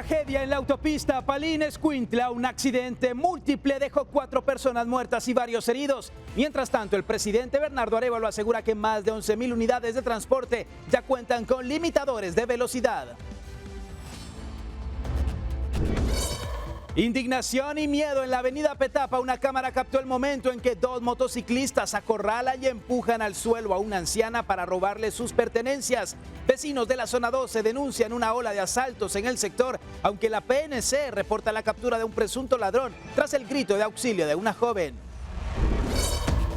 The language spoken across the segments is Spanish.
Tragedia en la autopista Palín-Escuintla. Un accidente múltiple dejó 4 personas muertas y varios heridos. Mientras tanto, el presidente Bernardo Arévalo asegura que más de 11.000 unidades de transporte ya cuentan con limitadores de velocidad. Indignación y miedo en la avenida Petapa. Una cámara captó el momento en que 2 motociclistas acorralan y empujan al suelo a una anciana para robarle sus pertenencias. Vecinos de la zona 12 denuncian una ola de asaltos en el sector, aunque la PNC reporta la captura de un presunto ladrón tras el grito de auxilio de una joven.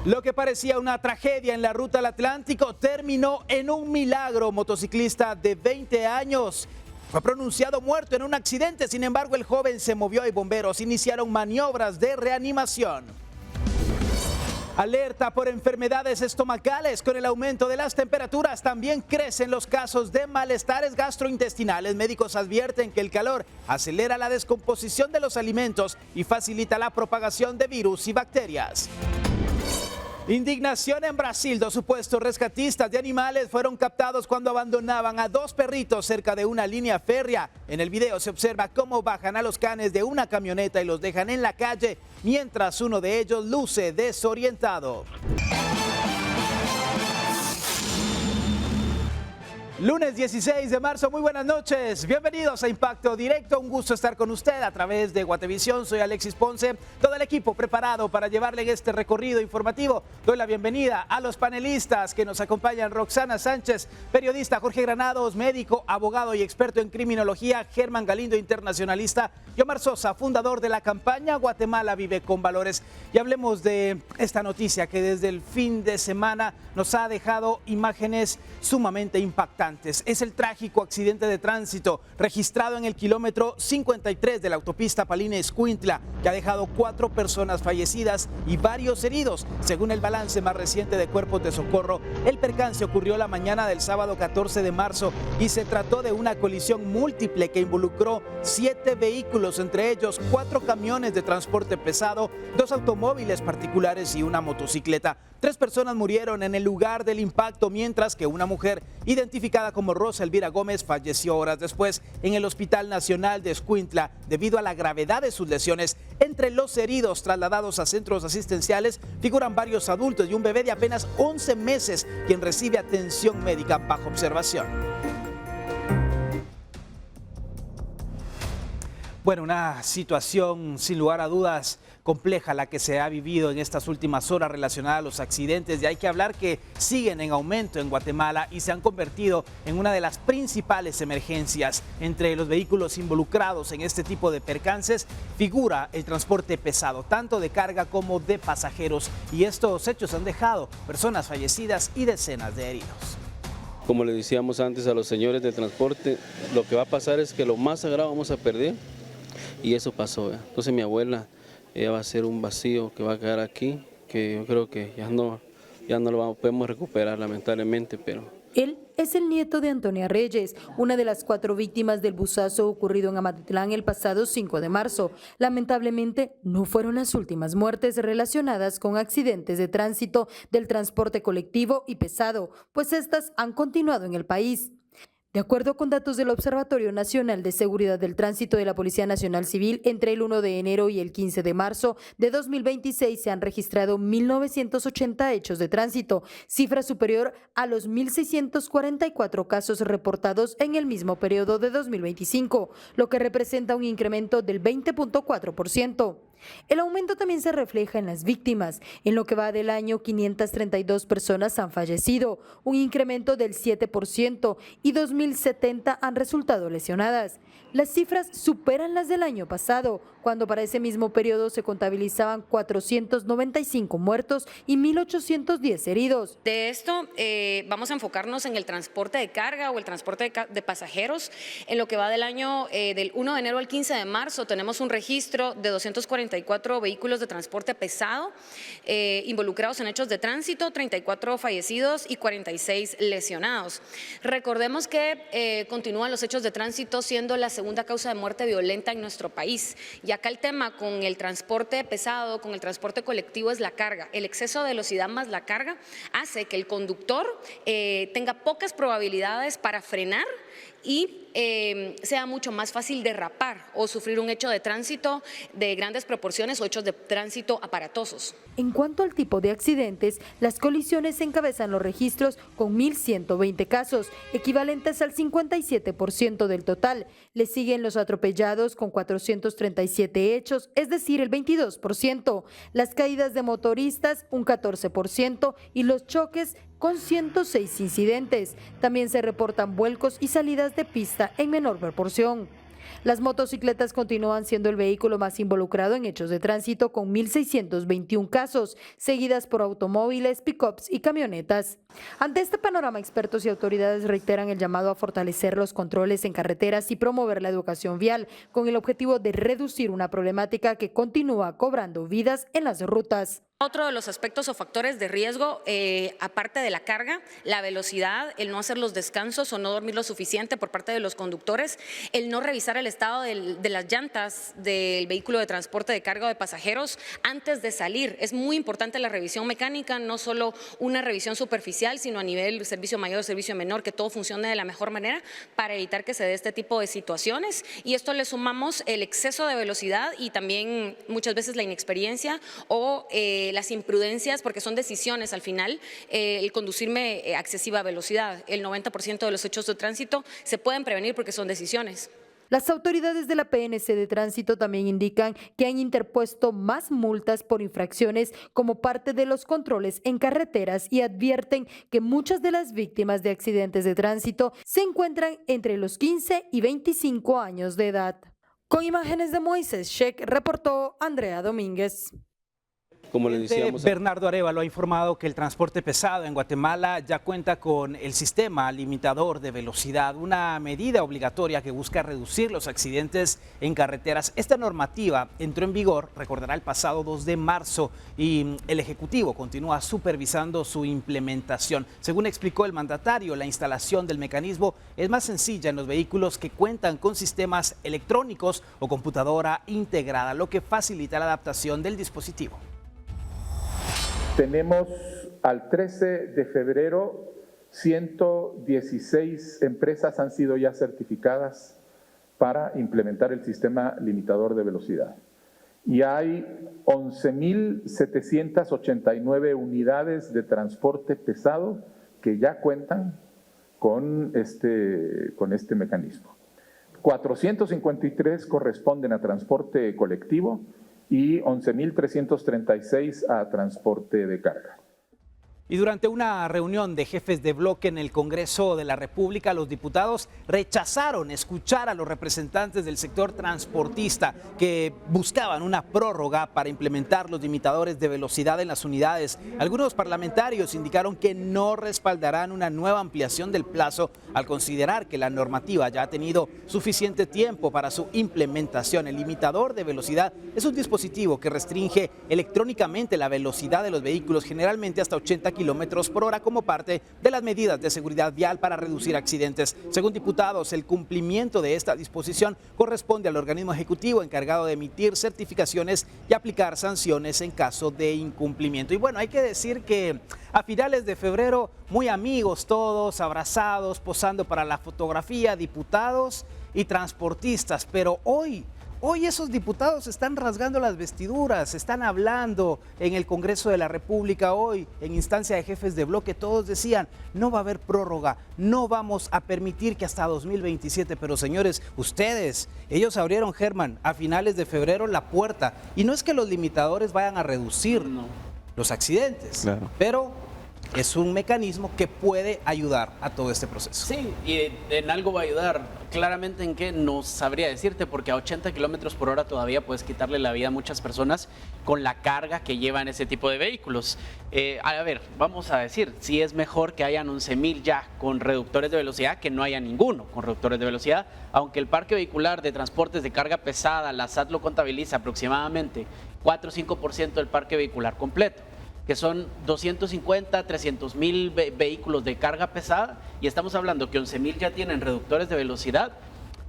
Lo que parecía una tragedia en la ruta al Atlántico terminó en un milagro. Motociclista de 20 años fue pronunciado muerto en un accidente. Sin embargo, el joven se movió y bomberos iniciaron maniobras de reanimación. Alerta por enfermedades estomacales. Con el aumento de las temperaturas también crecen los casos de malestares gastrointestinales. Médicos advierten que el calor acelera la descomposición de los alimentos y facilita la propagación de virus y bacterias. Indignación en Brasil. 2 supuestos rescatistas de animales fueron captados cuando abandonaban a 2 perritos cerca de una línea férrea. En el video se observa cómo bajan a los canes de una camioneta y los dejan en la calle, mientras uno de ellos luce desorientado. Lunes 16 de marzo, muy buenas noches, bienvenidos a Impacto Directo, un gusto estar con usted a través de Guatevisión. Soy Alexis Ponce, todo el equipo preparado para llevarle en este recorrido informativo. Doy la bienvenida a los panelistas que nos acompañan: Roxana Sánchez, periodista; Jorge Granados, médico, abogado y experto en criminología; Germán Galindo, internacionalista; y Omar Sosa, fundador de la campaña Guatemala Vive con Valores. Y hablemos de esta noticia que desde el fin de semana nos ha dejado imágenes sumamente impactantes. Es el trágico accidente de tránsito registrado en el kilómetro 53 de la autopista Palín-Escuintla, que ha dejado 4 personas fallecidas y varios heridos. Según el balance más reciente de Cuerpos de Socorro, el percance ocurrió la mañana del sábado 14 de marzo y se trató de una colisión múltiple que involucró 7 vehículos, entre ellos 4 camiones de transporte pesado, 2 automóviles particulares y una motocicleta. 3 personas murieron en el lugar del impacto, mientras que una mujer identificada como Rosa Elvira Gómez falleció horas después en el Hospital Nacional de Escuintla debido a la gravedad de sus lesiones. Entre los heridos trasladados a centros asistenciales figuran varios adultos y un bebé de apenas 11 meses, quien recibe atención médica bajo observación. Bueno, una situación sin lugar a dudas compleja la que se ha vivido en estas últimas horas relacionada a los accidentes, y hay que hablar que siguen en aumento en Guatemala y se han convertido en una de las principales emergencias. Entre los vehículos involucrados en este tipo de percances figura el transporte pesado, tanto de carga como de pasajeros, y estos hechos han dejado personas fallecidas y decenas de heridos. Como le decíamos antes a los señores de transporte, lo que va a pasar es que lo más sagrado vamos a perder, y eso pasó. Entonces mi abuela, ella va a ser un vacío que va a quedar aquí, que yo creo que ya no lo podemos recuperar, lamentablemente. Pero él es el nieto de Antonia Reyes, una de las 4 víctimas del busazo ocurrido en Amatitlán el pasado 5 de marzo. Lamentablemente, no fueron las últimas muertes relacionadas con accidentes de tránsito del transporte colectivo y pesado, pues estas han continuado en el país. De acuerdo con datos del Observatorio Nacional de Seguridad del Tránsito de la Policía Nacional Civil, entre el 1 de enero y el 15 de marzo de 2026 se han registrado 1.980 hechos de tránsito, cifra superior a los 1.644 casos reportados en el mismo periodo de 2025, lo que representa un incremento del 20.4%. El aumento también se refleja en las víctimas. En lo que va del año, 532 personas han fallecido, un incremento del 7%, y 2.070 han resultado lesionadas. Las cifras superan las del año pasado, cuando para ese mismo periodo se contabilizaban 495 muertos y 1.810 heridos. De esto vamos a enfocarnos en el transporte de carga o el transporte de pasajeros. En lo que va del año del 1 de enero al 15 de marzo tenemos un registro de 244 vehículos de transporte pesado involucrados en hechos de tránsito, 34 fallecidos y 46 lesionados. Recordemos que continúan los hechos de tránsito siendo la segunda causa de muerte violenta en nuestro país, ya acá el tema con el transporte pesado, con el transporte colectivo es la carga. El exceso de velocidad más la carga hace que el conductor tenga pocas probabilidades para frenar y sea mucho más fácil derrapar o sufrir un hecho de tránsito de grandes proporciones o hechos de tránsito aparatosos. En cuanto al tipo de accidentes, las colisiones encabezan los registros con 1.120 casos, equivalentes al 57% del total. Le siguen los atropellados con 437 hechos, es decir, el 22%, las caídas de motoristas un 14% y los choques con 106 incidentes. También se reportan vuelcos y salidas de pista en menor proporción. Las motocicletas continúan siendo el vehículo más involucrado en hechos de tránsito con 1.621 casos, seguidas por automóviles, pick-ups y camionetas. Ante este panorama, expertos y autoridades reiteran el llamado a fortalecer los controles en carreteras y promover la educación vial, con el objetivo de reducir una problemática que continúa cobrando vidas en las rutas. Otro de los aspectos o factores de riesgo, aparte de la carga, la velocidad, el no hacer los descansos o no dormir lo suficiente por parte de los conductores, el no revisar el estado de las llantas del vehículo de transporte de carga o de pasajeros antes de salir. Es muy importante la revisión mecánica, no solo una revisión superficial, sino a nivel servicio mayor, servicio menor, que todo funcione de la mejor manera para evitar que se dé este tipo de situaciones. Y esto le sumamos el exceso de velocidad y también muchas veces la inexperiencia o las imprudencias, porque son decisiones al final, el conducirme a excesiva velocidad. El 90% de los hechos de tránsito se pueden prevenir porque son decisiones. Las autoridades de la PNC de Tránsito también indican que han interpuesto más multas por infracciones como parte de los controles en carreteras y advierten que muchas de las víctimas de accidentes de tránsito se encuentran entre los 15 y 25 años de edad. Con imágenes de Moisés Sheck, reportó Andrea Domínguez. Como le decíamos, Bernardo Arévalo ha informado que el transporte pesado en Guatemala ya cuenta con el sistema limitador de velocidad, una medida obligatoria que busca reducir los accidentes en carreteras. Esta normativa entró en vigor, recordará, el pasado 2 de marzo y el Ejecutivo continúa supervisando su implementación. Según explicó el mandatario, la instalación del mecanismo es más sencilla en los vehículos que cuentan con sistemas electrónicos o computadora integrada, lo que facilita la adaptación del dispositivo. Tenemos al 13 de febrero 116 empresas han sido ya certificadas para implementar el sistema limitador de velocidad. Y hay 11.789 unidades de transporte pesado que ya cuentan con este mecanismo. 453 corresponden a transporte colectivo y 11.336 a transporte de carga. Y durante una reunión de jefes de bloque en el Congreso de la República, los diputados rechazaron escuchar a los representantes del sector transportista que buscaban una prórroga para implementar los limitadores de velocidad en las unidades. Algunos parlamentarios indicaron que no respaldarán una nueva ampliación del plazo al considerar que la normativa ya ha tenido suficiente tiempo para su implementación. El limitador de velocidad es un dispositivo que restringe electrónicamente la velocidad de los vehículos, generalmente hasta 80 kilómetros por hora, como parte de las medidas de seguridad vial para reducir accidentes. Según diputados, el cumplimiento de esta disposición corresponde al organismo ejecutivo encargado de emitir certificaciones y aplicar sanciones en caso de incumplimiento. Y bueno, hay que decir que a finales de febrero, muy amigos todos, abrazados, posando para la fotografía, diputados y transportistas, pero hoy esos diputados están rasgando las vestiduras, están hablando en el Congreso de la República hoy, en instancia de jefes de bloque. Todos decían, no va a haber prórroga, no vamos a permitir que hasta 2027, pero señores, ellos abrieron, Germán, a finales de febrero la puerta, y no es que los limitadores vayan a reducir los accidentes, claro, pero es un mecanismo que puede ayudar a todo este proceso. Sí, y en algo va a ayudar. Claramente en qué no sabría decirte, porque a 80 kilómetros por hora todavía puedes quitarle la vida a muchas personas con la carga que llevan ese tipo de vehículos. A ver, vamos a decir, si es mejor que hayan 11.000 ya con reductores de velocidad que no haya ninguno con reductores de velocidad, aunque el parque vehicular de transportes de carga pesada, la SAT lo contabiliza aproximadamente 4 o 5% del parque vehicular completo, que son 250, 300.000 vehículos de carga pesada, y estamos hablando que 11.000 ya tienen reductores de velocidad.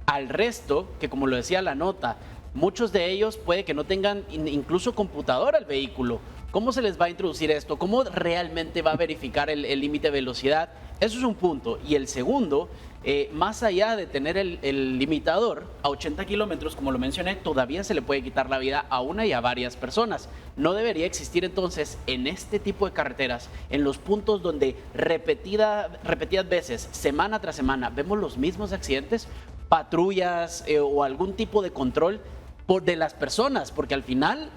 Al resto, que como lo decía la nota, Muchos de ellos puede que no tengan incluso computadora el vehículo. ¿Cómo se les va a introducir esto? ¿Cómo realmente va a verificar el límite de velocidad? Eso es un punto. Y el segundo, más allá de tener el limitador a 80 kilómetros, como lo mencioné, todavía se le puede quitar la vida a una y a varias personas. No debería existir entonces en este tipo de carreteras, en los puntos donde repetidas veces, semana tras semana, vemos los mismos accidentes, patrullas o algún tipo de control de las personas, porque al final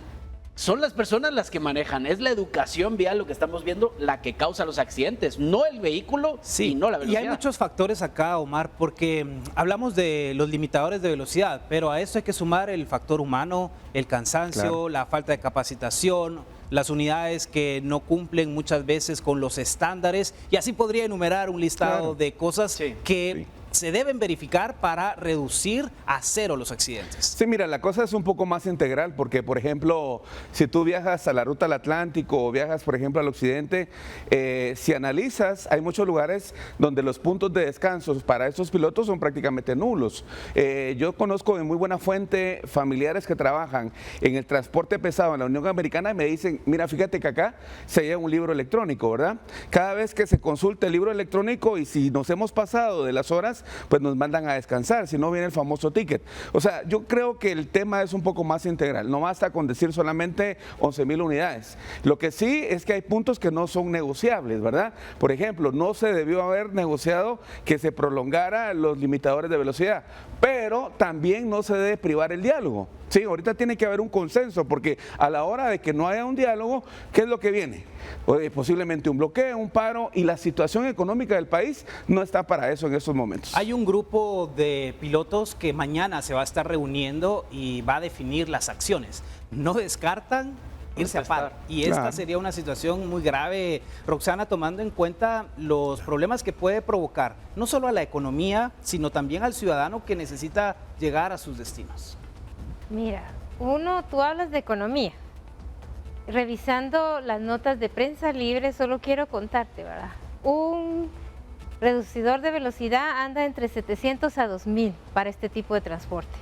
son las personas las que manejan, es la educación vial lo que estamos viendo la que causa los accidentes, no el vehículo y no la velocidad. Y hay muchos factores acá, Omar, porque hablamos de los limitadores de velocidad, pero a eso hay que sumar el factor humano, el cansancio, claro, la falta de capacitación, las unidades que no cumplen muchas veces con los estándares, y así podría enumerar un listado, claro, de cosas que se deben verificar para reducir a cero los accidentes. Sí, mira, la cosa es un poco más integral porque, por ejemplo, si tú viajas a la ruta del Atlántico o viajas, por ejemplo, al occidente, si analizas, hay muchos lugares donde los puntos de descanso para esos pilotos son prácticamente nulos. Yo conozco de muy buena fuente familiares que trabajan en el transporte pesado en la Unión Americana y me dicen, mira, fíjate que acá se lleva un libro electrónico, ¿verdad? Cada vez que se consulta el libro electrónico y si nos hemos pasado de las horas, pues nos mandan a descansar, si no viene el famoso ticket. O sea, yo creo que el tema es un poco más integral, no basta con decir solamente 11,000 unidades. Lo que sí es que hay puntos que no son negociables, ¿verdad? Por ejemplo, no se debió haber negociado que se prolongara los limitadores de velocidad, pero también no se debe privar el diálogo. Sí, ahorita tiene que haber un consenso, porque a la hora de que no haya un diálogo, ¿qué es lo que viene? Posiblemente un bloqueo, un paro, y la situación económica del país no está para eso en estos momentos. Hay un grupo de pilotos que mañana se va a estar reuniendo y va a definir las acciones. No descartan irse a paro. Y esta sería una situación muy grave, Roxana, tomando en cuenta los problemas que puede provocar, no solo a la economía, sino también al ciudadano que necesita llegar a sus destinos. Mira, tú hablas de economía. Revisando las notas de prensa libre, solo quiero contarte, ¿verdad? Un reducidor de velocidad anda entre 700 a 2,000 para este tipo de transporte.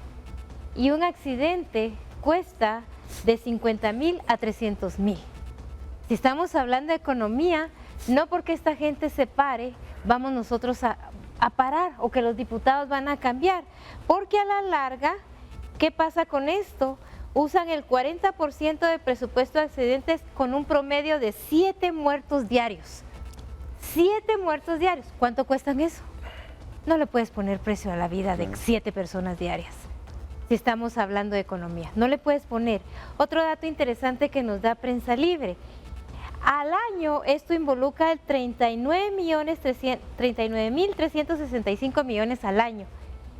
Y un accidente cuesta de 50,000 a 300,000. Si estamos hablando de economía, no porque esta gente se pare, vamos nosotros a parar o que los diputados van a cambiar, porque a la larga, ¿qué pasa con esto? Usan el 40% de presupuesto de accidentes con un promedio de 7 muertos diarios. 7 muertos diarios. ¿Cuánto cuestan eso? No le puedes poner precio a la vida de 7 personas diarias. Si estamos hablando de economía, no le puedes poner. Otro dato interesante que nos da Prensa Libre. Al año esto involucra el 39.365 millones al año,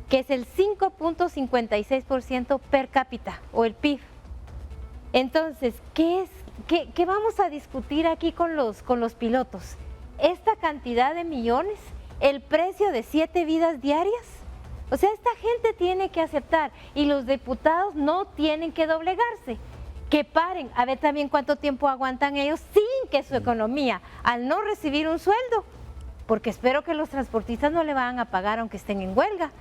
que es el 5.56% per cápita o el PIB. Entonces, ¿qué vamos a discutir aquí con los pilotos? ¿Esta cantidad de millones? ¿El precio de 7 vidas diarias? O sea, esta gente tiene que aceptar y los diputados no tienen que doblegarse. Que paren, a ver también cuánto tiempo aguantan ellos sin que su economía, al no recibir un sueldo, porque espero que los transportistas no le van a pagar aunque estén en huelga.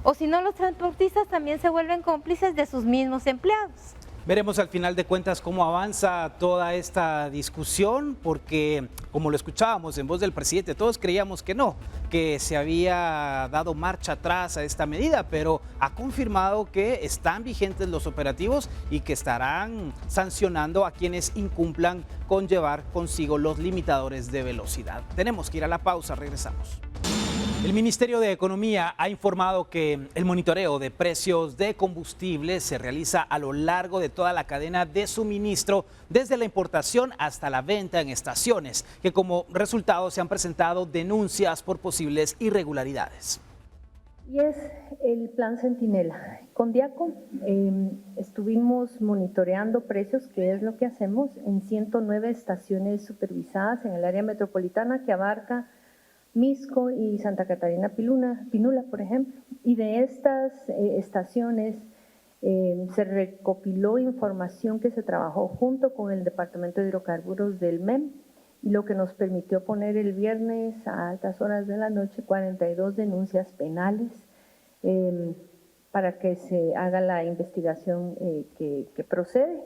O si no, los transportistas también se vuelven cómplices de sus mismos empleados. Veremos al final de cuentas cómo avanza toda esta discusión, porque como lo escuchábamos en voz del presidente, todos creíamos que no, que se había dado marcha atrás a esta medida, pero ha confirmado que están vigentes los operativos y que estarán sancionando a quienes incumplan con llevar consigo los limitadores de velocidad. Tenemos que ir a la pausa, regresamos. El Ministerio de Economía ha informado que el monitoreo de precios de combustible se realiza a lo largo de toda la cadena de suministro, desde la importación hasta la venta en estaciones, que como resultado se han presentado denuncias por posibles irregularidades. Y es el plan Centinela. Con Diaco estuvimos monitoreando precios, que es lo que hacemos, en 109 estaciones supervisadas en el área metropolitana que abarca Misco y Santa Catarina Pinula, por ejemplo. Y de estas estaciones se recopiló información que se trabajó junto con el Departamento de Hidrocarburos del MEM, y lo que nos permitió poner el viernes a altas horas de la noche 42 denuncias penales para que se haga la investigación que procede.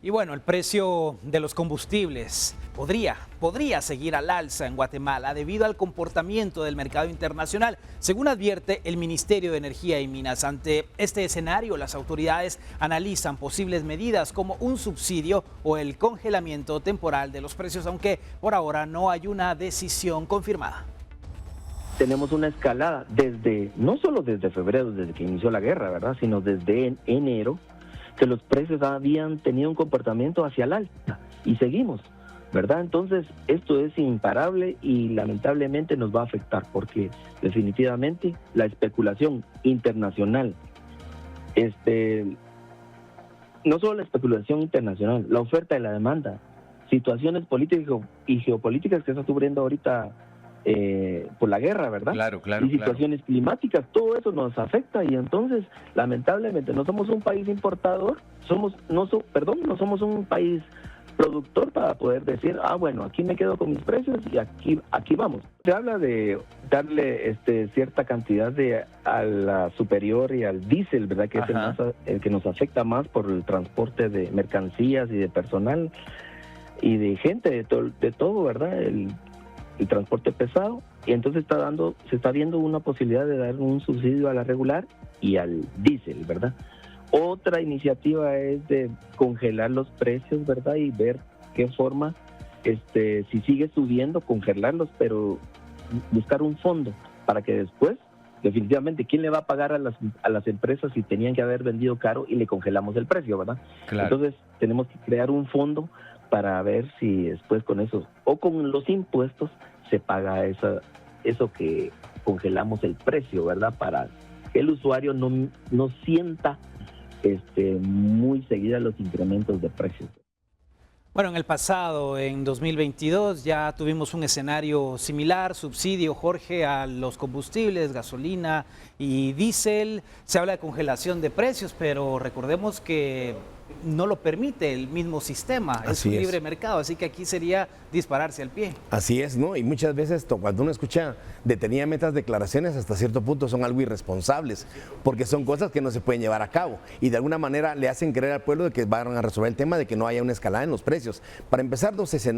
Y bueno, el precio de los combustibles podría seguir al alza en Guatemala debido al comportamiento del mercado internacional, según advierte el Ministerio de Energía y Minas. Ante este escenario, las autoridades analizan posibles medidas como un subsidio o el congelamiento temporal de los precios, aunque por ahora no hay una decisión confirmada. Tenemos una escalada no solo desde febrero, desde que inició la guerra, ¿verdad?, sino desde enero, que los precios habían tenido un comportamiento hacia el alza y seguimos, ¿verdad? Entonces esto es imparable y lamentablemente nos va a afectar porque definitivamente la especulación internacional, no solo la especulación internacional, la oferta y la demanda, situaciones políticas y geopolíticas que está sufriendo ahorita por la guerra, ¿verdad? Claro. Y situaciones climáticas, todo eso nos afecta y entonces, lamentablemente, no somos un país importador, no somos un país productor para poder decir, bueno, aquí me quedo con mis precios y aquí vamos. Se habla de darle cierta cantidad a la superior y al diésel, ¿verdad? Que es el que nos afecta más por el transporte de mercancías y de personal y de gente, de todo, ¿verdad? El transporte pesado, y entonces se está viendo una posibilidad de dar un subsidio a la regular y al diésel, ¿verdad? Otra iniciativa es de congelar los precios, ¿verdad? Y ver qué forma, si sigue subiendo, congelarlos, pero buscar un fondo para que después, definitivamente, ¿quién le va a pagar a las empresas si tenían que haber vendido caro y le congelamos el precio, ¿verdad? Claro. Entonces tenemos que crear un fondo para ver si después con eso o con los impuestos se paga eso que congelamos el precio, ¿verdad? Para que el usuario no sienta muy seguida los incrementos de precios. Bueno, en el pasado, en 2022, ya tuvimos un escenario similar, subsidio, Jorge, a los combustibles, gasolina y diésel. Se habla de congelación de precios, pero recordemos que no lo permite el mismo sistema, es un libre mercado, así que aquí sería dispararse al pie. Así es, ¿no? Y muchas veces cuando uno escucha detenidamente estas declaraciones, hasta cierto punto son algo irresponsables, porque son cosas que no se pueden llevar a cabo y de alguna manera le hacen creer al pueblo de que van a resolver el tema de que no haya una escalada en los precios. Para empezar,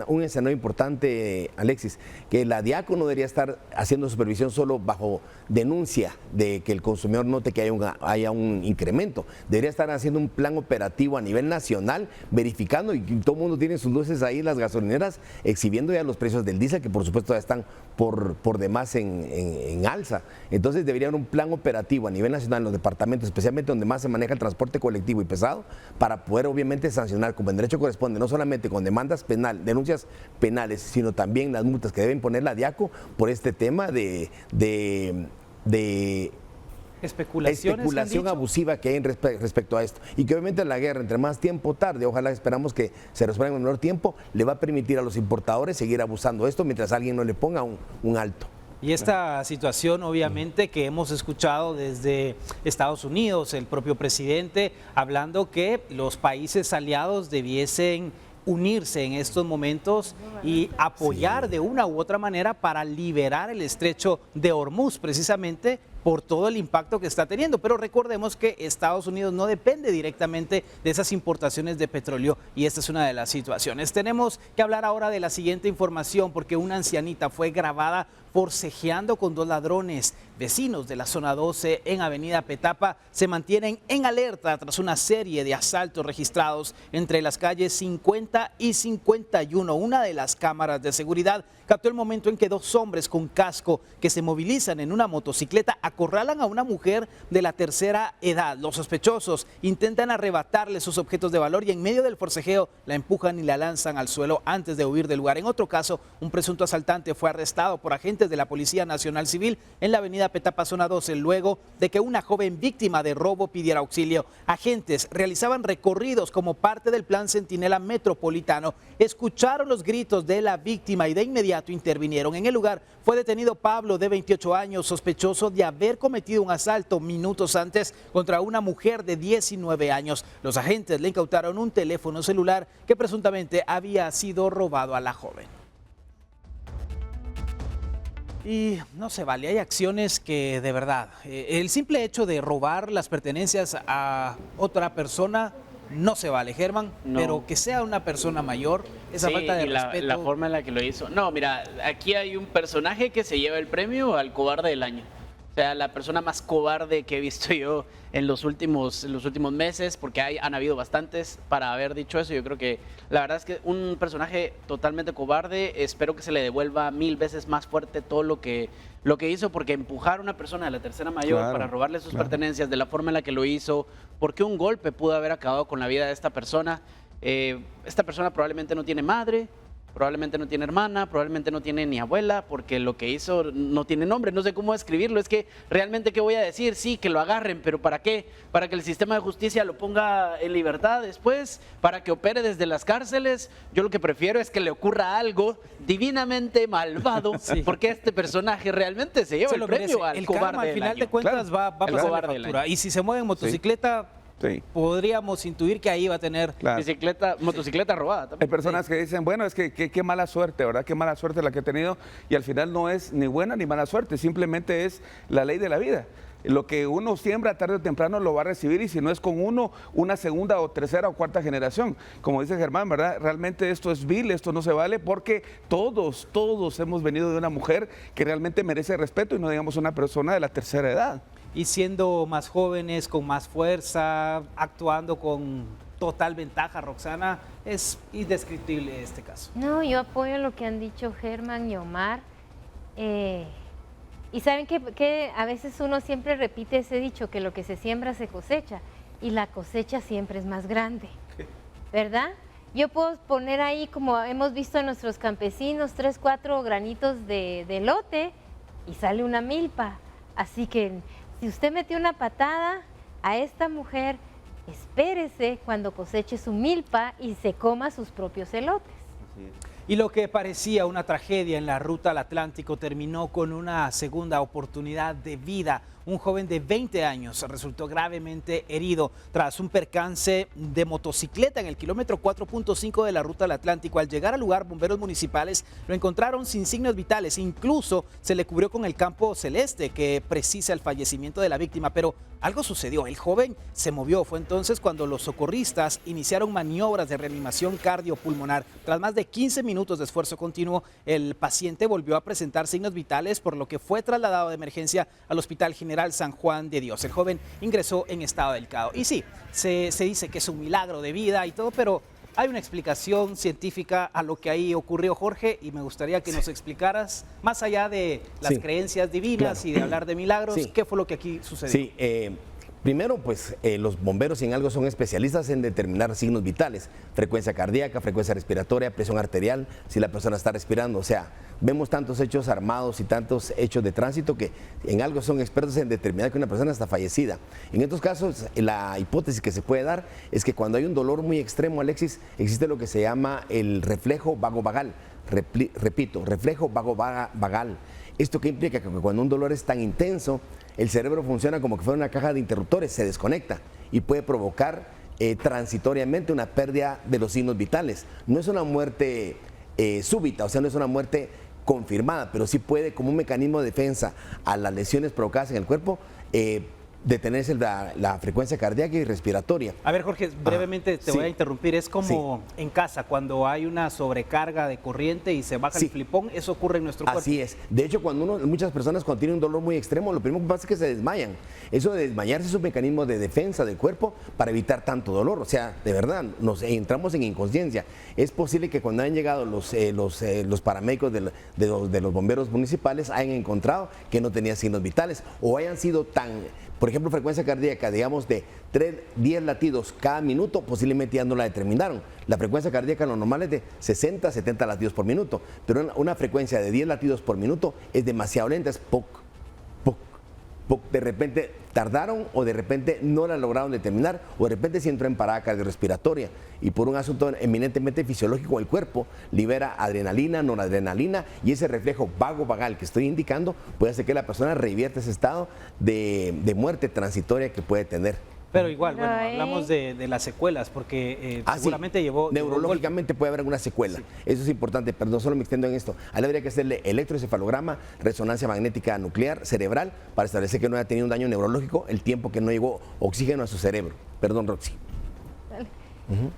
un escenario importante, Alexis, que la DIACO no debería estar haciendo supervisión solo bajo denuncia de que el consumidor note que haya un incremento, debería estar haciendo un plan operativo a nivel nacional, verificando, y todo el mundo tiene sus luces ahí, las gasolineras, exhibiendo ya los precios del diésel, que por supuesto ya están por demás en alza. Entonces debería haber un plan operativo a nivel nacional en los departamentos, especialmente donde más se maneja el transporte colectivo y pesado, para poder obviamente sancionar como en derecho corresponde, no solamente con denuncias penales, sino también las multas que deben poner la DIACO por este tema de especulación abusiva que hay respecto a esto, y que obviamente la guerra, entre más tiempo tarde, ojalá esperamos que se resuelva en menor tiempo, le va a permitir a los importadores seguir abusando de esto mientras alguien no le ponga un alto. Y esta situación obviamente que hemos escuchado desde Estados Unidos, el propio presidente hablando que los países aliados debiesen unirse en estos momentos y apoyar de una u otra manera para liberar el estrecho de Hormuz, precisamente por todo el impacto que está teniendo. Pero recordemos que Estados Unidos no depende directamente de esas importaciones de petróleo y esta es una de las situaciones. Tenemos que hablar ahora de la siguiente información porque una ancianita fue grabada forcejeando con dos ladrones. Vecinos de la zona 12 en Avenida Petapa se mantienen en alerta tras una serie de asaltos registrados entre las calles 50 y 51. Una de las cámaras de seguridad captó el momento en que dos hombres con casco que se movilizan en una motocicleta acorralan a una mujer de la tercera edad. Los sospechosos intentan arrebatarle sus objetos de valor y en medio del forcejeo la empujan y la lanzan al suelo antes de huir del lugar. En otro caso, un presunto asaltante fue arrestado por agentes de la Policía Nacional Civil en la Avenida Petapa, zona 12, luego de que una joven víctima de robo pidiera auxilio. Agentes realizaban recorridos como parte del plan Centinela Metropolitano, escucharon los gritos de la víctima y de inmediato intervinieron. En el lugar fue detenido Pablo, de 28 años, sospechoso de haber cometido un asalto minutos antes contra una mujer de 19 años. Los agentes le incautaron un teléfono celular que presuntamente había sido robado a la joven. Y no se vale, hay acciones que de verdad, el simple hecho de robar las pertenencias a otra persona no se vale, Germán, No. pero que sea una persona mayor, esa Sí, falta de y respeto. la forma en la que lo hizo. No, mira, aquí hay un personaje que se lleva el premio al cobarde del año. O sea, la persona más cobarde que he visto yo en los últimos meses, porque han habido bastantes para haber dicho eso. Yo creo que la verdad es que un personaje totalmente cobarde. Espero que se le devuelva 1000 veces más fuerte todo lo que hizo, porque empujar a una persona de la tercera mayor Claro, para robarle sus pertenencias de la forma en la que lo hizo, porque un golpe pudo haber acabado con la vida de esta persona. Esta persona probablemente no tiene madre, probablemente no tiene hermana, probablemente no tiene ni abuela, porque lo que hizo no tiene nombre, no sé cómo describirlo. Es que realmente, ¿qué voy a decir? Sí, que lo agarren, pero ¿para qué? ¿Para que el sistema de justicia lo ponga en libertad después? ¿Para que opere desde las cárceles? Yo lo que prefiero es que le ocurra algo divinamente malvado, porque este personaje realmente se lleva Se el lo premio merece. al El cobarde karma, al del final año. de cuentas, Claro. va a El pasar cobarde la del factura. año. Y si se mueve en motocicleta, Sí. podríamos intuir que ahí va a tener... Claro. Motocicleta robada Hay también. personas que dicen, bueno, es que qué mala suerte, ¿verdad? Qué mala suerte la que he tenido. Y al final no es ni buena ni mala suerte, simplemente es la ley de la vida. Lo que uno siembra tarde o temprano lo va a recibir, y si no es con uno, una segunda o tercera o cuarta generación. Como dice Germán, ¿verdad? Realmente esto es vil, esto no se vale, porque todos hemos venido de una mujer que realmente merece respeto, y no digamos una persona de la tercera edad. Y siendo más jóvenes, con más fuerza, actuando con total ventaja, Roxana, es indescriptible este caso. No, yo apoyo lo que han dicho Germán y Omar. Y saben que a veces uno siempre repite ese dicho, que lo que se siembra se cosecha, y la cosecha siempre es más grande, ¿verdad? Yo puedo poner ahí, como hemos visto en nuestros campesinos, 3, 4 granitos de elote y sale una milpa. Así que si usted metió una patada a esta mujer, espérese cuando coseche su milpa y se coma sus propios elotes. Y lo que parecía una tragedia en la ruta al Atlántico terminó con una segunda oportunidad de vida. Un joven de 20 años resultó gravemente herido tras un percance de motocicleta en el kilómetro 4.5 de la ruta al Atlántico. Al llegar al lugar, bomberos municipales lo encontraron sin signos vitales. Incluso se le cubrió con el campo celeste que precisa el fallecimiento de la víctima. Pero algo sucedió. El joven se movió. Fue entonces cuando los socorristas iniciaron maniobras de reanimación cardiopulmonar. Tras más de 15 minutos de esfuerzo continuo, el paciente volvió a presentar signos vitales, por lo que fue trasladado de emergencia al Hospital General San Juan de Dios. El joven ingresó en estado delicado. Y sí, se dice que es un milagro de vida y todo, pero hay una explicación científica a lo que ahí ocurrió, Jorge, y me gustaría que nos explicaras, más allá de las creencias divinas, claro, y de hablar de milagros, ¿qué fue lo que aquí sucedió? Sí, primero, pues los bomberos en algo son especialistas en determinar signos vitales: frecuencia cardíaca, frecuencia respiratoria, presión arterial, si la persona está respirando. O sea, vemos tantos hechos armados y tantos hechos de tránsito que en algo son expertos en determinar que una persona está fallecida. En estos casos, la hipótesis que se puede dar es que cuando hay un dolor muy extremo, Alexis, existe lo que se llama el reflejo vagovagal. Repito, reflejo vagovagal. Esto que implica que cuando un dolor es tan intenso, el cerebro funciona como que fuera una caja de interruptores, se desconecta y puede provocar transitoriamente una pérdida de los signos vitales. No es una muerte súbita, o sea, no es una muerte confirmada, pero sí puede, como un mecanismo de defensa a las lesiones provocadas en el cuerpo, detenerse la frecuencia cardíaca y respiratoria. A ver, Jorge, brevemente te voy a interrumpir. Es como en casa, cuando hay una sobrecarga de corriente y se baja el flipón, eso ocurre en nuestro cuerpo. Así es. De hecho, muchas personas cuando tienen un dolor muy extremo, lo primero que pasa es que se desmayan. Eso de desmayarse es un mecanismo de defensa del cuerpo para evitar tanto dolor. O sea, de verdad, nos entramos en inconsciencia. Es posible que cuando hayan llegado los paramédicos de los bomberos municipales hayan encontrado que no tenía signos vitales, o hayan sido por ejemplo, frecuencia cardíaca, digamos, de 10 latidos cada minuto, posiblemente ya no la determinaron. La frecuencia cardíaca lo normal es de 60 a 70 latidos por minuto, pero una frecuencia de 10 latidos por minuto es demasiado lenta, es poc. De repente tardaron, o de repente no la lograron determinar, o de repente se entró en parada cardiorrespiratoria, y por un asunto eminentemente fisiológico el cuerpo libera adrenalina, noradrenalina, y ese reflejo vagovagal que estoy indicando puede hacer que la persona revierta ese estado de muerte transitoria que puede tener. Pero igual, Pero, bueno, hablamos de las secuelas, porque Sí. seguramente llevó... Neurológicamente puede haber alguna secuela. Sí. Eso es importante, pero no solo me extiendo en esto. A él habría que hacerle electroencefalograma, resonancia magnética nuclear, cerebral, para establecer que no haya tenido un daño neurológico el tiempo que no llegó oxígeno a su cerebro. Perdón, Roxy.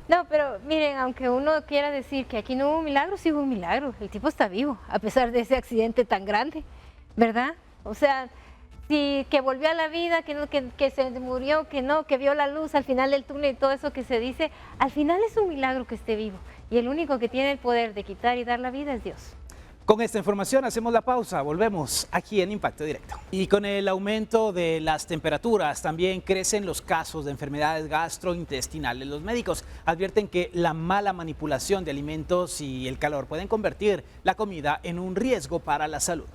No, pero miren, aunque uno quiera decir que aquí no hubo un milagro, sí hubo un milagro. El tipo está vivo, a pesar de ese accidente tan grande, ¿verdad? O sea, sí, que volvió a la vida, que se murió, que vio la luz al final del túnel y todo eso que se dice, al final es un milagro que esté vivo. Y el único que tiene el poder de quitar y dar la vida es Dios. Con esta información hacemos la pausa, volvemos aquí en Impacto Directo. Y con el aumento de las temperaturas también crecen los casos de enfermedades gastrointestinales. Los médicos advierten que la mala manipulación de alimentos y el calor pueden convertir la comida en un riesgo para la salud.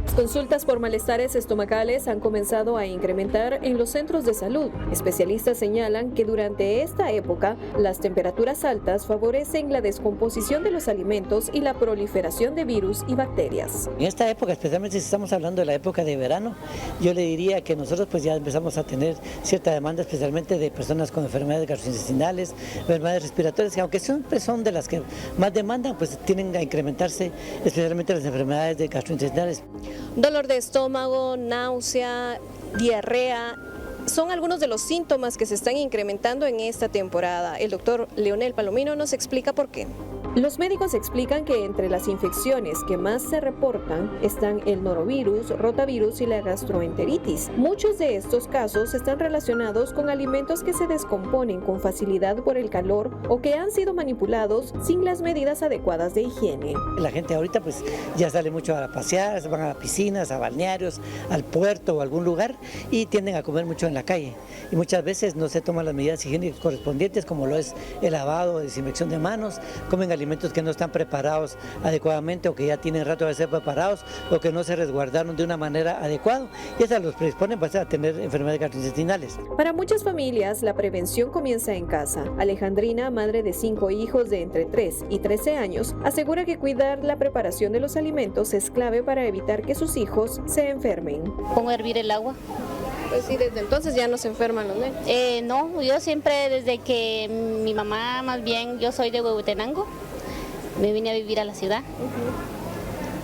Las consultas por malestares estomacales han comenzado a incrementar en los centros de salud. Especialistas señalan que durante esta época, las temperaturas altas favorecen la descomposición de los alimentos y la proliferación de virus y bacterias. En esta época, especialmente si estamos hablando de la época de verano, yo le diría que nosotros pues ya empezamos a tener cierta demanda, especialmente de personas con enfermedades gastrointestinales, enfermedades respiratorias, que aunque siempre son de las que más demandan, pues tienden a incrementarse especialmente las enfermedades gastrointestinales. Dolor de estómago, náusea, diarrea, son algunos de los síntomas que se están incrementando en esta temporada. El doctor Leonel Palomino nos explica por qué. Los médicos explican que entre las infecciones que más se reportan están el norovirus, rotavirus y la gastroenteritis. Muchos de estos casos están relacionados con alimentos que se descomponen con facilidad por el calor o que han sido manipulados sin las medidas adecuadas de higiene. La gente ahorita pues ya sale mucho a pasear, se van a piscinas, a balnearios, al puerto o a algún lugar y tienden a comer mucho en la calle. Y muchas veces no se toman las medidas higiénicas correspondientes, como lo es el lavado, desinfección de manos, comen alimentos que no están preparados adecuadamente o que ya tienen rato de ser preparados o que no se resguardaron de una manera adecuada y eso los predisponen pues, a tener enfermedades gastrointestinales. Para muchas familias la prevención comienza en casa. Alejandrina, madre de 5 hijos de entre 3 y 13 años, asegura que cuidar la preparación de los alimentos es clave para evitar que sus hijos se enfermen. Pongo a hervir el agua. Pues sí, desde entonces ya no se enferman los niños. No, yo siempre desde que mi mamá, más bien, yo soy de Huehuetenango, me vine a vivir a la ciudad.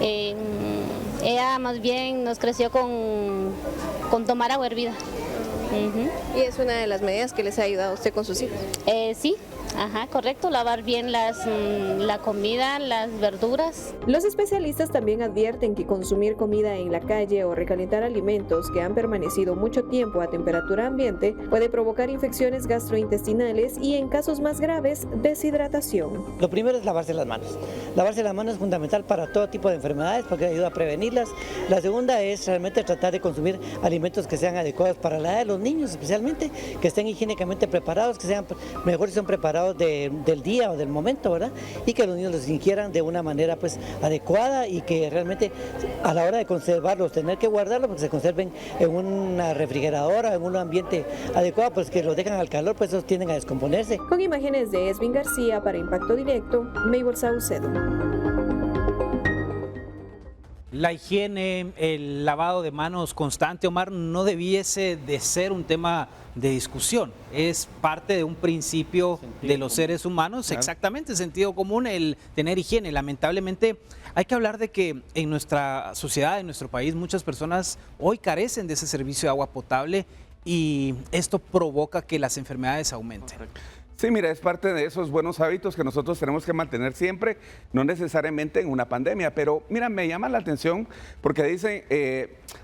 Ella más bien nos creció con tomar agua hervida. ¿Y es una de las medidas que les ha ayudado a usted con sus hijos? Sí. Ajá, correcto, lavar bien la comida, las verduras. Los especialistas también advierten que consumir comida en la calle o recalentar alimentos que han permanecido mucho tiempo a temperatura ambiente puede provocar infecciones gastrointestinales y en casos más graves, deshidratación. Lo primero es lavarse las manos. Lavarse las manos es fundamental para todo tipo de enfermedades porque ayuda a prevenirlas. La segunda es realmente tratar de consumir alimentos que sean adecuados para la edad de los niños, especialmente, que estén higiénicamente preparados, que sean mejor si son preparados del día o del momento, ¿verdad? Y que los niños los ingieran de una manera pues adecuada y que realmente a la hora de conservarlos, tener que guardarlos porque se conserven en una refrigeradora, en un ambiente adecuado, pues que los dejan al calor, pues esos tienden a descomponerse. Con imágenes de Esvin García para Impacto Directo, Maybol Saucedo. La higiene, el lavado de manos constante, Omar, no debiese de ser un tema de discusión. Es parte de un principio de los seres humanos, claro. Exactamente, sentido común, el tener higiene. Lamentablemente hay que hablar de que en nuestra sociedad, en nuestro país, muchas personas hoy carecen de ese servicio de agua potable y esto provoca que las enfermedades aumenten. Correcto. Sí, mira, es parte de esos buenos hábitos que nosotros tenemos que mantener siempre, no necesariamente en una pandemia, pero mira, me llama la atención porque dicen,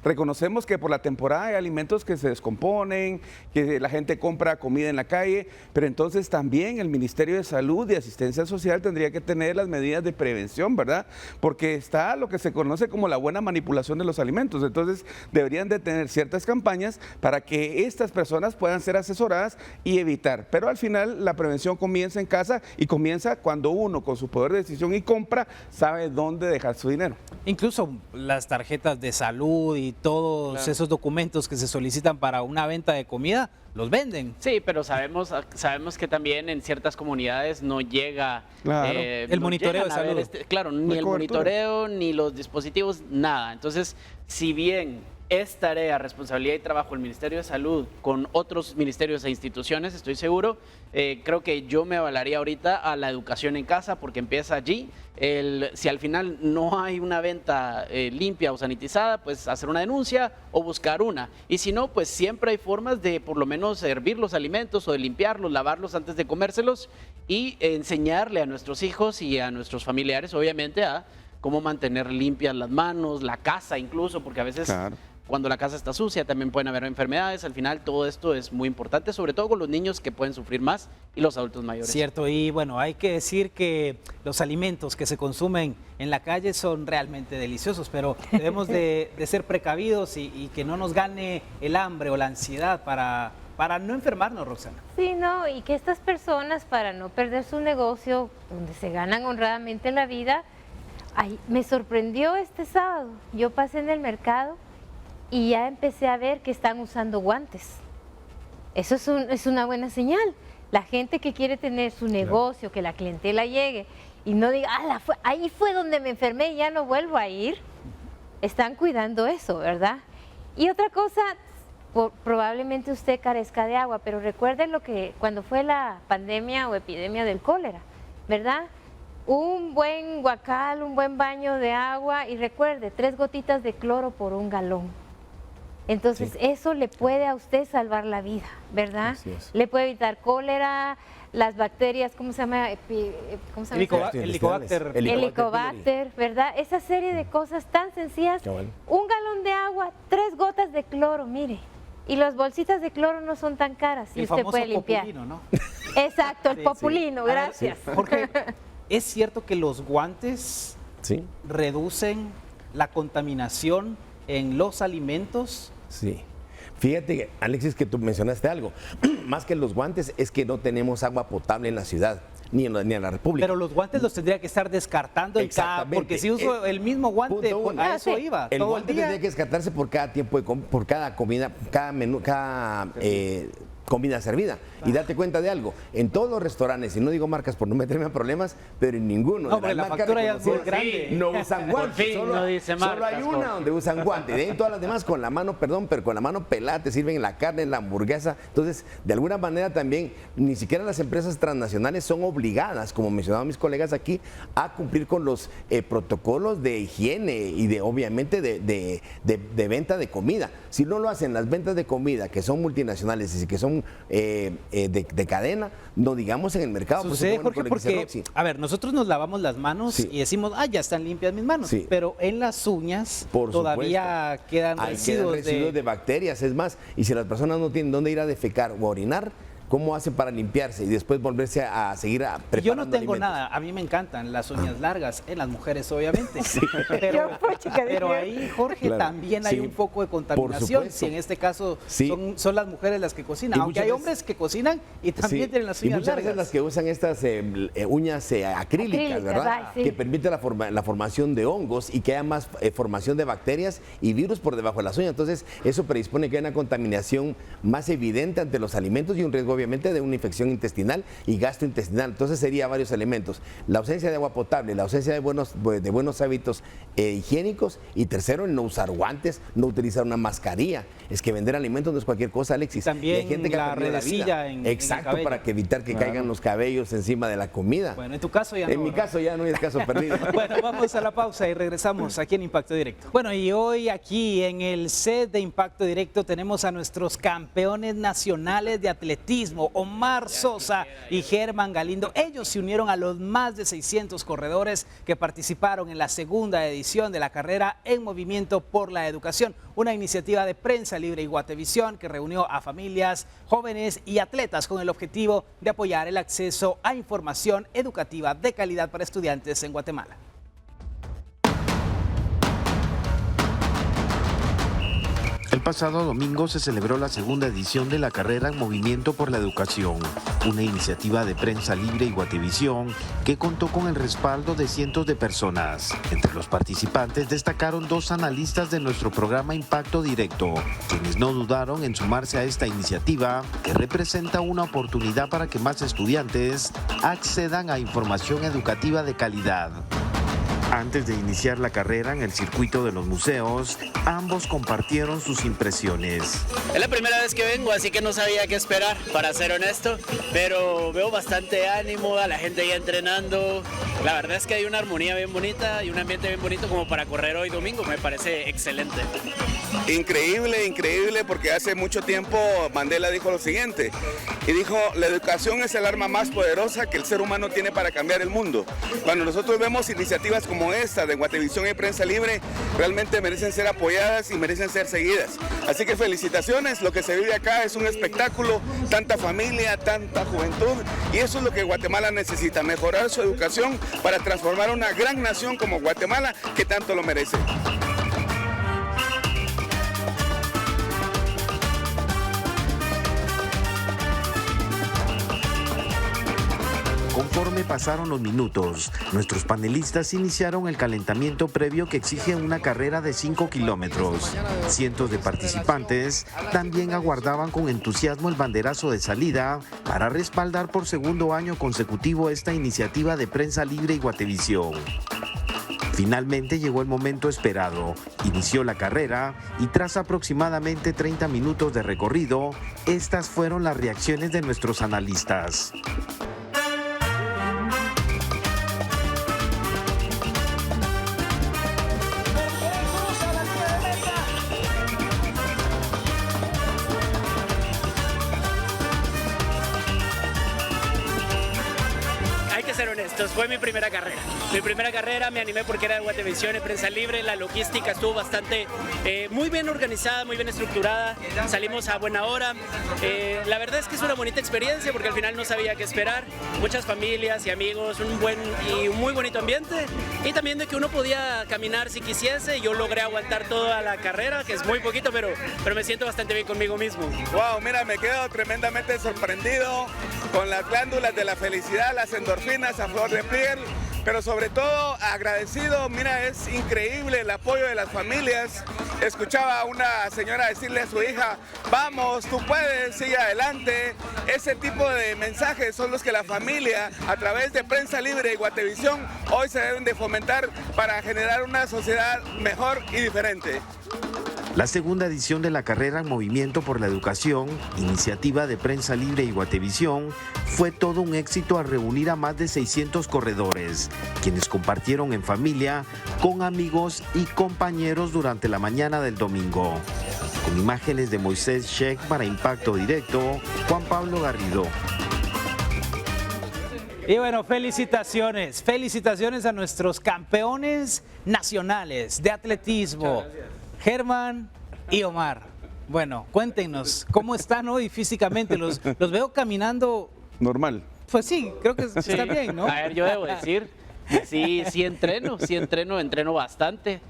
reconocemos que por la temporada hay alimentos que se descomponen, que la gente compra comida en la calle, pero entonces también el Ministerio de Salud y Asistencia Social tendría que tener las medidas de prevención, ¿verdad? Porque está lo que se conoce como la buena manipulación de los alimentos, entonces deberían de tener ciertas campañas para que estas personas puedan ser asesoradas y evitar, pero al final la prevención comienza en casa y comienza cuando uno con su poder de decisión y compra sabe dónde dejar su dinero. Incluso las tarjetas de salud y todos esos documentos que se solicitan para una venta de comida, los venden. Sí, pero sabemos que también en ciertas comunidades no llega el monitoreo de salud. Claro, ni el monitoreo, ni los dispositivos, nada. Entonces, si bien es tarea, responsabilidad y trabajo del Ministerio de Salud con otros ministerios e instituciones, estoy seguro. Creo que yo me avalaría ahorita a la educación en casa porque empieza allí. Si al final no hay una venta limpia o sanitizada, pues hacer una denuncia o buscar una. Y si no, pues siempre hay formas de por lo menos hervir los alimentos o de limpiarlos, lavarlos antes de comérselos y enseñarle a nuestros hijos y a nuestros familiares, obviamente, a cómo mantener limpias las manos, la casa incluso, porque a veces cuando la casa está sucia también pueden haber enfermedades. Al final todo esto es muy importante, sobre todo con los niños que pueden sufrir más y los adultos mayores. Cierto, y bueno, hay que decir que los alimentos que se consumen en la calle son realmente deliciosos, pero debemos de ser precavidos y que no nos gane el hambre o la ansiedad para no enfermarnos, Roxana. Sí, no, y que estas personas, para no perder su negocio, donde se ganan honradamente la vida, me sorprendió este sábado. Yo pasé en el mercado y ya empecé a ver que están usando guantes. Eso es una buena señal. La gente que quiere tener su negocio, que la clientela llegue y no diga, ahí fue donde me enfermé y ya no vuelvo a ir. Están cuidando eso, ¿verdad? Y otra cosa, probablemente usted carezca de agua, pero recuerde cuando fue la pandemia o epidemia del cólera, ¿verdad? Un buen guacal, un buen baño de agua y recuerde, 3 gotitas de cloro por 1 galón. Entonces eso le puede a usted salvar la vida, ¿verdad? Le puede evitar cólera, las bacterias, ¿cómo se llama? Helicobacter, ¿verdad? Esa serie de cosas tan sencillas. 1 galón de agua, 3 gotas de cloro, mire. Y las bolsitas de cloro no son tan caras y usted puede limpiar. Populino, ¿no? Exacto, el populino, gracias. Porque es cierto que los guantes reducen la contaminación en los alimentos. Sí. Fíjate, Alexis, que tú mencionaste algo. Más que los guantes es que no tenemos agua potable en la ciudad, ni en la República. Pero los guantes los tendría que estar descartando en cada, porque si uso el mismo guante, a eso iba. El guante tendría que descartarse por cada tiempo, por cada comida, cada menú, cada comida servida. Y date cuenta de algo, en todos los restaurantes, y no digo marcas por no meterme a problemas, pero en ninguno no, de las marcas factura ya es muy grande. No usan guantes, solo hay una donde usan guantes. De ahí todas las demás con la mano, pero con la mano pelada te sirven la carne, la hamburguesa. Entonces, de alguna manera también, ni siquiera las empresas transnacionales son obligadas, como mencionaban mis colegas aquí, a cumplir con los protocolos de higiene y obviamente de venta de comida. Si no lo hacen las ventas de comida, que son multinacionales y que son de cadena, no digamos en el mercado. Sucede, Jorge, porque, a ver, nosotros nos lavamos las manos y decimos, ya están limpias mis manos, pero en las uñas todavía quedan residuos de bacterias, es más, y si las personas no tienen dónde ir a defecar o a orinar, ¿cómo hacen para limpiarse y después volverse a seguir preparando Yo no tengo alimentos? nada, a mí me encantan las uñas largas, en las mujeres obviamente, pero ahí, Jorge, también hay un poco de contaminación, si en este caso son las mujeres las que cocinan, aunque hay hombres que cocinan y también tienen las uñas largas. Y muchas veces las que usan estas uñas acrílicas, ¿verdad? Que permite la formación de hongos y que haya más formación de bacterias y virus por debajo de las uñas. Entonces, eso predispone que haya una contaminación más evidente ante los alimentos y un riesgo obviamente de una infección intestinal y gastrointestinal. Entonces sería varios elementos: la ausencia de agua potable, la ausencia de buenos hábitos higiénicos, y tercero, el no usar guantes, no utilizar una mascarilla. Es que vender alimentos no es cualquier cosa, Alexis. También hay gente que la redecilla en el cabello. Para evitar que caigan los cabellos encima de la comida. Bueno, en tu caso ya no. En mi caso ya no es caso perdido. Bueno, vamos a la pausa y regresamos aquí en Impacto Directo. Bueno, y hoy aquí en el set de Impacto Directo tenemos a nuestros campeones nacionales de atletismo, Omar Sosa y Germán Galindo. Ellos se unieron a los más de 600 corredores que participaron en la segunda edición de la carrera En Movimiento por la Educación, una iniciativa de Prensa Libre y Guatevisión que reunió a familias, jóvenes y atletas con el objetivo de apoyar el acceso a información educativa de calidad para estudiantes en Guatemala. El pasado domingo se celebró la segunda edición de la carrera En Movimiento por la Educación, una iniciativa de Prensa Libre y Guatevisión que contó con el respaldo de cientos de personas. Entre los participantes destacaron 2 analistas de nuestro programa Impacto Directo, quienes no dudaron en sumarse a esta iniciativa que representa una oportunidad para que más estudiantes accedan a información educativa de calidad. Antes de iniciar la carrera en el circuito de los museos, ambos compartieron sus impresiones. Es la primera vez que vengo, así que no sabía qué esperar, para ser honesto, pero veo bastante ánimo, a la gente ya entrenando. La verdad es que hay una armonía bien bonita y un ambiente bien bonito como para correr hoy domingo, me parece excelente. Increíble, increíble, porque hace mucho tiempo Mandela dijo lo siguiente, y dijo, la educación es el arma más poderosa que el ser humano tiene para cambiar el mundo. Cuando nosotros vemos iniciativas como esta de Guatevisión y Prensa Libre, realmente merecen ser apoyadas y merecen ser seguidas. Así que felicitaciones, lo que se vive acá es un espectáculo, tanta familia, tanta juventud, y eso es lo que Guatemala necesita, mejorar su educación para transformar una gran nación como Guatemala, que tanto lo merece. Conforme pasaron los minutos, nuestros panelistas iniciaron el calentamiento previo que exige una carrera de 5 kilómetros. Cientos de participantes también aguardaban con entusiasmo el banderazo de salida para respaldar por segundo año consecutivo esta iniciativa de Prensa Libre y Guatevisión. Finalmente llegó el momento esperado, inició la carrera y tras aproximadamente 30 minutos de recorrido, estas fueron las reacciones de nuestros analistas. Fue mi primera carrera. Mi primera carrera, me animé porque era de Guatevisión y Prensa Libre. La logística estuvo bastante, muy bien organizada, muy bien estructurada. Salimos a buena hora. La verdad es que es una bonita experiencia porque al final no sabía qué esperar. Muchas familias y amigos, un muy bonito ambiente. Y también de que uno podía caminar si quisiese. Yo logré aguantar toda la carrera, que es muy poquito, pero me siento bastante bien conmigo mismo. Wow, mira, me quedo tremendamente sorprendido con las glándulas de la felicidad, las endorfinas a flor de piel, pero sobre todo agradecido. Mira, es increíble el apoyo de las familias. Escuchaba a una señora decirle a su hija, vamos, tú puedes, sigue adelante. Ese tipo de mensajes son los que la familia, a través de Prensa Libre y Guatevisión, hoy se deben de fomentar para generar una sociedad mejor y diferente. La segunda edición de la carrera en Movimiento por la Educación, iniciativa de Prensa Libre y Guatevisión, fue todo un éxito al reunir a más de 600 corredores, quienes compartieron en familia, con amigos y compañeros durante la mañana del domingo. Con imágenes de Moisés Sheikh para Impacto Directo, Juan Pablo Garrido. Y bueno, felicitaciones a nuestros campeones nacionales de atletismo. Germán y Omar. Bueno, cuéntenos, ¿cómo están hoy físicamente? Los veo caminando... Normal. Pues sí, creo que está bien, ¿no? A ver, yo debo decir, sí entreno bastante.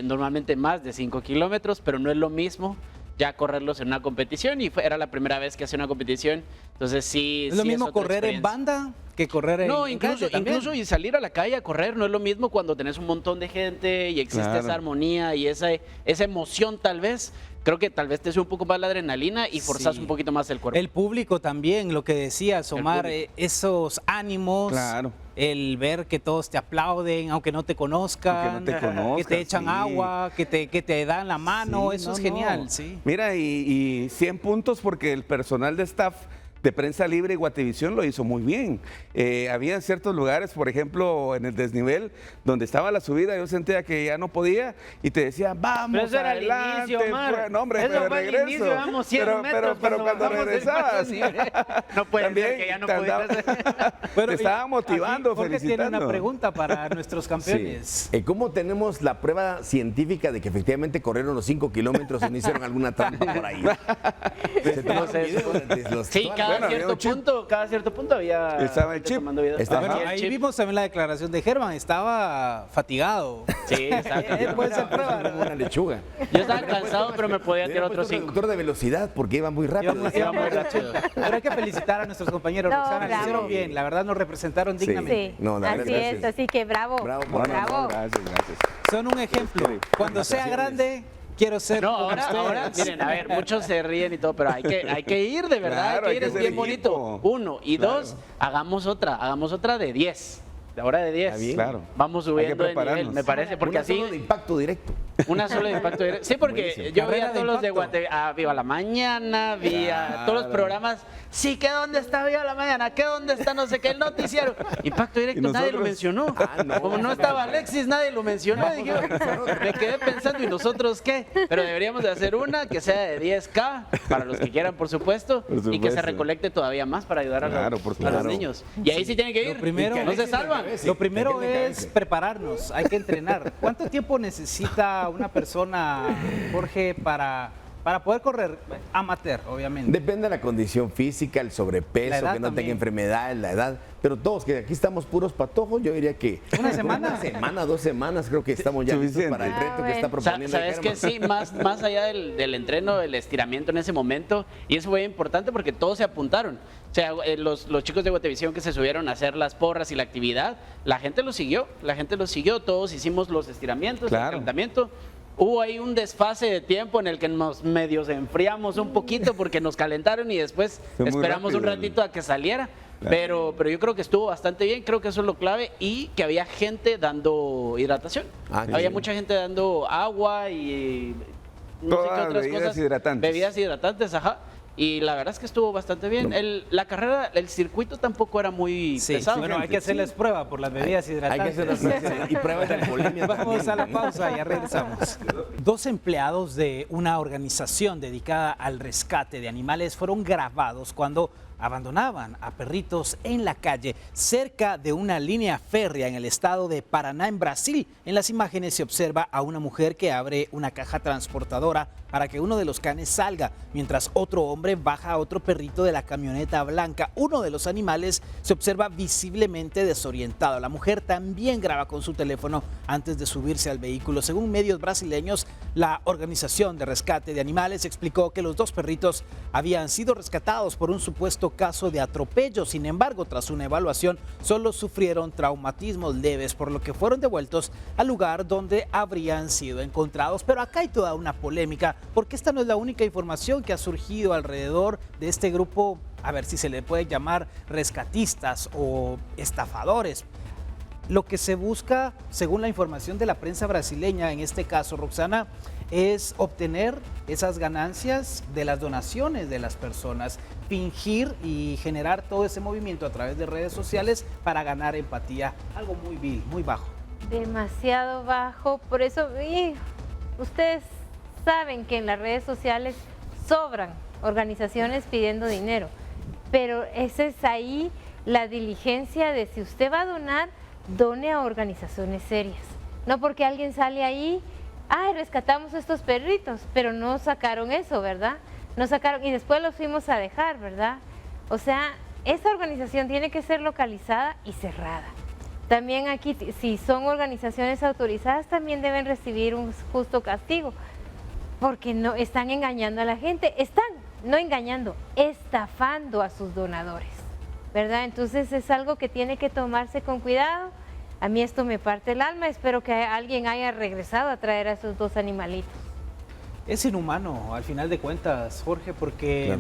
Normalmente más de 5 kilómetros, pero no es lo mismo ya correrlos en una competición y era la primera vez que hacía una competición, entonces sí. ¿Es lo mismo correr en banda que correr en No, incluso y salir a la calle a correr no es lo mismo cuando tenés un montón de gente y existe esa armonía y esa emoción tal vez. Creo que tal vez te sube un poco más la adrenalina y forzas un poquito más el cuerpo. El público también, lo que decías, Omar, esos ánimos, el ver que todos te aplauden, aunque no te conozcan, que te echan agua, que te dan la mano, eso es genial. Sí. Mira, y 100 puntos porque el personal de staff de Prensa Libre y Guatevisión lo hizo muy bien. Había en ciertos lugares, por ejemplo, en el desnivel, donde estaba la subida, yo sentía que ya no podía y te decían, vamos, pero eso era adelante. El inicio, Omar. No, hombre, eso fue regreso. El inicio, vamos 100 metros, pero cuando regresabas, no puede ser que ya no pudieras. Bueno, te estaba motivando, felicitando. Jorge tiene una pregunta para nuestros campeones. Sí. ¿Cómo tenemos la prueba científica de que efectivamente corrieron los 5 kilómetros y no hicieron alguna trampa por ahí? Sí, cada cierto punto había... Estaba el chip. Ahí vimos también la declaración de Germán, estaba fatigado. Sí, exacto. Puede ser prueba. Una lechuga. Yo estaba cansado, pero me podía tirar otros 5. Reductor de velocidad, porque iba muy rápido. Iba muy rápido. Pero hay que felicitar a nuestros compañeros, Roxana, lo hicieron bien, la verdad nos representaron dignamente. Sí, así es, así que bravo. Gracias. Son un ejemplo. Cuando sea grande... Quiero ser. No, ahora, miren, a ver, muchos se ríen y todo, pero hay que ir de verdad, hay que ir, es bien bonito. 1 y 2, hagamos otra de 10. ahora de 10. Claro. Vamos subiendo de nivel, me parece, porque así... de impacto directo. Una sola de impacto directo. Sí, porque yo vi a todos los de Guatemala, Viva la Mañana, vi a todos los programas. Sí, que dónde está Viva la Mañana, que dónde está no sé qué, el noticiero. Impacto directo, nadie lo mencionó. Como no estaba Alexis, nadie lo mencionó. Dije, me quedé pensando, ¿y nosotros qué? Pero deberíamos de hacer una que sea de 10K, para los que quieran, por supuesto, y que se recolecte todavía más para ayudar a los niños. Y ahí sí tienen que ir, no se salvan. Lo primero es prepararnos, hay que entrenar. ¿Cuánto tiempo necesita una persona, Jorge, para poder correr amateur, obviamente? Depende de la condición física, el sobrepeso, que no tenga enfermedades, la edad. Pero todos que aquí estamos puros patojos, yo diría que ¿una semana? Una semana, 2 semanas, creo que estamos ya listos para el reto que está proponiendo. Sabes que sí, más allá del entreno, el estiramiento en ese momento, y eso fue importante porque todos se apuntaron. O sea, los chicos de Guatevisión que se subieron a hacer las porras y la actividad, la gente lo siguió, todos hicimos los estiramientos, el calentamiento. Hubo ahí un desfase de tiempo en el que nos medios enfriamos un poquito porque nos calentaron y después esperamos un ratito a que saliera. Pero yo creo que estuvo bastante bien, creo que eso es lo clave, y que había gente dando hidratación. Había mucha gente dando agua y no sé qué otras cosas. Bebidas hidratantes, ajá. Y la verdad es que estuvo bastante bien. La carrera, el circuito tampoco era muy pesado. Bueno, hay que hacerles prueba por las bebidas hidratantes. Hay que hacerles y pruebas de alcoholemia. Vamos a la pausa y ya regresamos. 2 empleados de una organización dedicada al rescate de animales fueron grabados cuando abandonaban a perritos en la calle cerca de una línea férrea en el estado de Paraná, en Brasil. En las imágenes se observa a una mujer que abre una caja transportadora para que uno de los canes salga, mientras otro hombre baja a otro perrito de la camioneta blanca. Uno de los animales se observa visiblemente desorientado. La mujer también graba con su teléfono antes de subirse al vehículo. Según medios brasileños, la organización de rescate de animales explicó que los 2 perritos habían sido rescatados por un supuesto caso de atropello. Sin embargo, tras una evaluación, solo sufrieron traumatismos leves, por lo que fueron devueltos al lugar donde habrían sido encontrados. Pero acá hay toda una polémica, porque esta no es la única información que ha surgido alrededor de este grupo, a ver si se le puede llamar rescatistas o estafadores. Lo que se busca, según la información de la prensa brasileña, en este caso, Roxana, es obtener esas ganancias de las donaciones de las personas, fingir y generar todo ese movimiento a través de redes sociales para ganar empatía. Algo muy vil, muy bajo. Demasiado bajo, por eso ustedes saben que en las redes sociales sobran organizaciones pidiendo dinero, pero esa es ahí la diligencia de si usted va a donar, done a organizaciones serias. No porque alguien sale ahí, rescatamos estos perritos, pero no sacaron eso, ¿verdad? No sacaron y después los fuimos a dejar, ¿verdad? O sea, esa organización tiene que ser localizada y cerrada. También aquí, si son organizaciones autorizadas, también deben recibir un justo castigo, porque no están engañando a la gente, no engañando, estafando a sus donadores, ¿verdad? Entonces es algo que tiene que tomarse con cuidado. A mí esto me parte el alma, espero que alguien haya regresado a traer a esos 2 animalitos. Es inhumano, al final de cuentas, Jorge, porque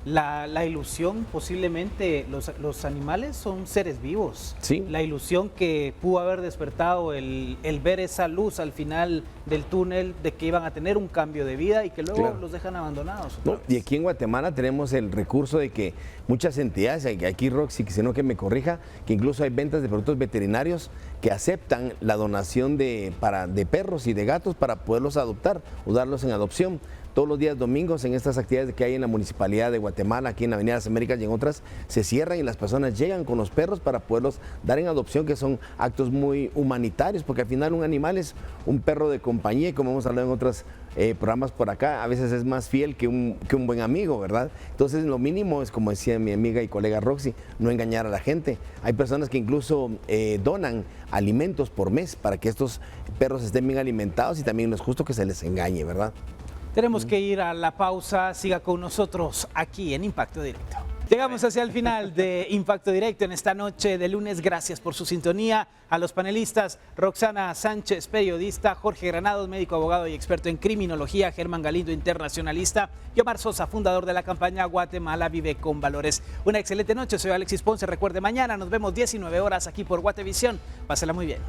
la ilusión, posiblemente, los animales son seres vivos. Sí. La ilusión que pudo haber despertado el ver esa luz al final del túnel de que iban a tener un cambio de vida y que luego los dejan abandonados. Y aquí en Guatemala tenemos el recurso de que muchas entidades, aquí Roxy, si no que me corrija, que incluso hay ventas de productos veterinarios que aceptan la donación de perros y de gatos para poderlos adoptar o darlos en adopción. Todos los días domingos en estas actividades que hay en la Municipalidad de Guatemala, aquí en Avenida Las Américas y en otras, se cierran y las personas llegan con los perros para poderlos dar en adopción, que son actos muy humanitarios, porque al final un animal es un perro de compañía, y como hemos hablado en otros programas por acá, a veces es más fiel que un buen amigo, ¿verdad? Entonces lo mínimo es, como decía mi amiga y colega Roxy, no engañar a la gente. Hay personas que incluso donan alimentos por mes para que estos perros estén bien alimentados, y también no es justo que se les engañe, ¿verdad? Tenemos que ir a la pausa, siga con nosotros aquí en Impacto Directo. Llegamos hacia el final de Impacto Directo en esta noche de lunes. Gracias por su sintonía. A los panelistas, Roxana Sánchez, periodista, Jorge Granados, médico, abogado y experto en criminología, Germán Galindo, internacionalista, y Omar Sosa, fundador de la campaña Guatemala Vive con Valores. Una excelente noche, soy Alexis Ponce. Recuerde, mañana nos vemos 19 horas aquí por Guatevisión. Pásela muy bien.